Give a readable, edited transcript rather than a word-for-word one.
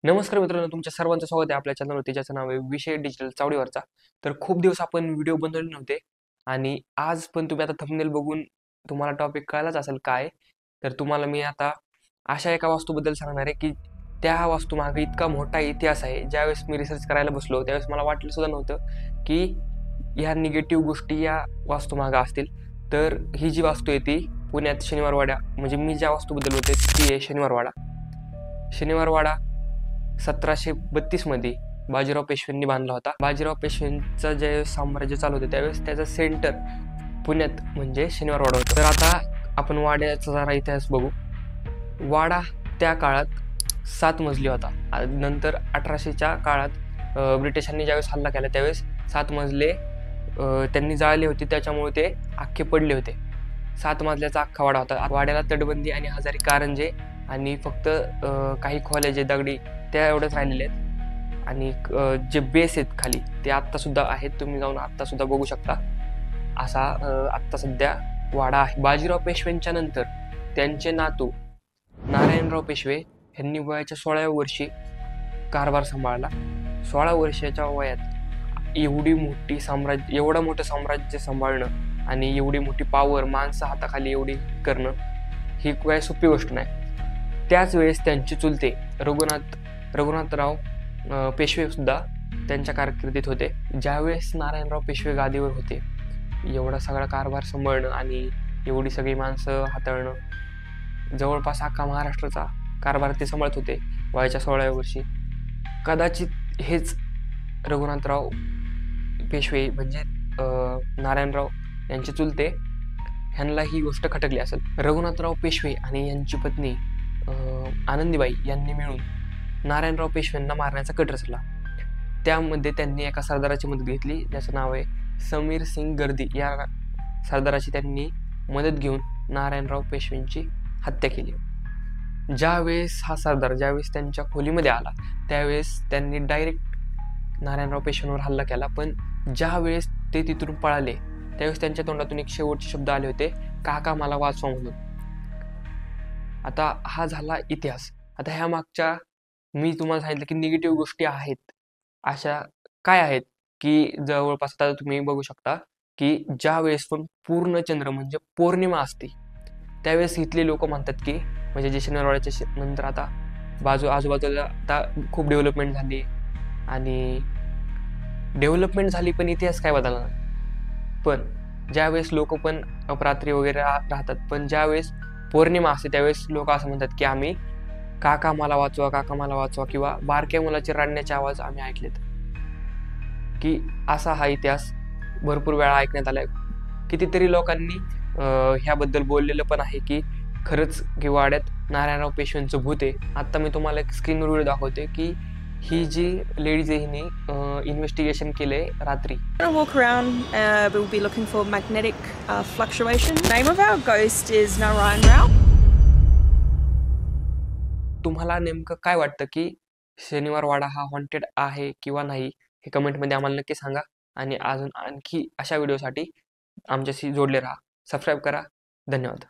नमस्कार मित्रांनो, तुमच्या सर्वांचं स्वागत आहे आपल्या चॅनलवरती, ज्याचं नाव आहे विषय डिजिटल चावडीवरचा. तर खूप दिवस आपण व्हिडिओ बनवले नव्हते आणि आज पण तुम्ही आता थंबनेल बघून तुम्हाला टॉपिक कळलाच असेल काय. तर तुम्हाला मी आता अशा एका वास्तूबद्दल सांगणार आहे की त्या वास्तूमागे इतका मोठा इतिहास आहे. ज्यावेळेस मी रिसर्च करायला बसलो त्यावेळेस मला वाटलं सुद्धा नव्हतं की ह्या निगेटिव्ह गोष्टी या वास्तूमागे असतील. तर ही जी वास्तू आहे ती पुण्यात शनिवारवाडा, म्हणजे मी ज्या वास्तूबद्दल बोलते ती आहे शनिवारवाडा. शनिवारवाडा 1732 मध्ये बाजीराव पेशव्यांनी बांधला होता. बाजीराव पेशव्यांचं जे साम्राज्य चालू होतं त्यावेळेस त्याचं सेंटर पुण्यात म्हणजे शनिवारवाडा होतं. तर आता आपण वाड्याचा जरा इतिहास बघू. वाडा त्या काळात 7 मजली होता. नंतर 1800च्या काळात ब्रिटिशांनी ज्यावेळेस हल्ला केला त्यावेळेस 7 मजले त्यांनी जाळले होते, त्याच्यामुळे ते अख्खे पडले होते. 7 मजल्याचा अख्खा वाडा होता. वाड्याला तटबंदी आणि हजारी कारंजे आणि फक्त काही खोल्या जे दगडी त्या एवढंच राहिलेले आहेत. आणि जे बेस आहेत खाली ते आत्तासुद्धा आहेत, तुम्ही जाऊन आत्तासुद्धा बघू शकता. असा आत्ता सध्या वाडा आहे. बाजीराव पेशव्यांच्या नंतर त्यांचे नातू नारायणराव पेशवे यांनी वयाच्या 16व्या वर्षी कारभार सांभाळला. 16 वर्षाच्या वयात एवढं मोठं साम्राज्य सांभाळणं आणि एवढी मोठी पावर माणसं हाताखाली एवढी करणं ही काय सोपी गोष्ट नाही. त्याच वेळेस त्यांचे चुलते रघुनाथराव पेशवे सुद्धा त्यांच्या कारकिर्दीत होते. ज्यावेळेस नारायणराव पेशवे गादीवर होते, एवढा सगळा कारभार सांभाळणं आणि एवढी सगळी माणसं हाताळणं, जवळपास अख्खा महाराष्ट्राचा कारभार ते सांभाळत होते वयाच्या 16व्या वर्षी. कदाचित हेच रघुनाथराव पेशवे म्हणजे नारायणराव यांचे चुलते ह्यांना ही गोष्ट खटकली असेल. रघुनाथराव पेशवे आणि यांची पत्नी आनंदीबाई यांनी मिळून नारायणराव पेशव्यांना मारण्याचा कट रचला. त्यामध्ये त्यांनी एका सरदाराची मदत घेतली, ज्याचं नाव आहे समीर सिंग गर्दी. या सरदाराची त्यांनी मदत घेऊन नारायणराव पेशव्यांची हत्या केली. ज्यावेळेस हा सरदार त्यांच्या खोलीमध्ये आला त्यावेळेस त्यांनी डायरेक्ट नारायणराव पेशव्यांवर हल्ला केला. पण ज्यावेळेस ते तिथून पळाले त्यावेळेस त्यांच्या तोंडातून एक शेवटचे शब्द आले होते, काका मला वाचवा म्हणून. आता हा झाला इतिहास. आता ह्या मागच्या मी तुम्हाला सांगितलं की निगेटिव्ह गोष्टी आहेत, अशा काय आहेत की जवळपास आता तुम्ही बघू शकता की ज्या वेळेस पण पूर्ण चंद्र म्हणजे पौर्णिमा असते त्यावेळेस इथले लोक म्हणतात की म्हणजे जे शनिवारवाड्याच्या नंतर आता आजूबाजूला आता खूप डेव्हलपमेंट झाली पण इतिहास काय बदलला नाही. पण ज्यावेळेस लोक पण अपरात्री वगैरे राहतात, पण ज्यावेळेस पौर्णिमा असते त्यावेळेस लोक असं म्हणतात की आम्ही काका मला वाचवा किंवा बारक्या मुलाचे रडण्याचे आवाज आम्ही ऐकलेत. की असा हा इतिहास भरपूर वेळा ऐकण्यात आलाय. कितीतरी लोकांनी ह्याबद्दल बोललेलं पण आहे की खरंच की वाड्यात नारायणराव पेशव्यांचं भूत आहे. आता मी तुम्हाला एक स्क्रीनवर व्हिडिओ दाखवते की ही जी लेडीज आहे हिने इन्व्हेस्टिगेशन केले रात्री. Walk around, we'll be looking for magnetic fluctuation. Name of our ghost is Narayan Rao. तुम्हाला नेमकं काय वाटतं की शनिवारवाडा हा हॉन्टेड आहे किंवा नाही, हे कमेंटमध्ये आम्हाला नक्की सांगा. आणि अजून आणखी अशा व्हिडिओसाठी आमच्याशी जोडले राहा. सबस्क्राईब करा. धन्यवाद.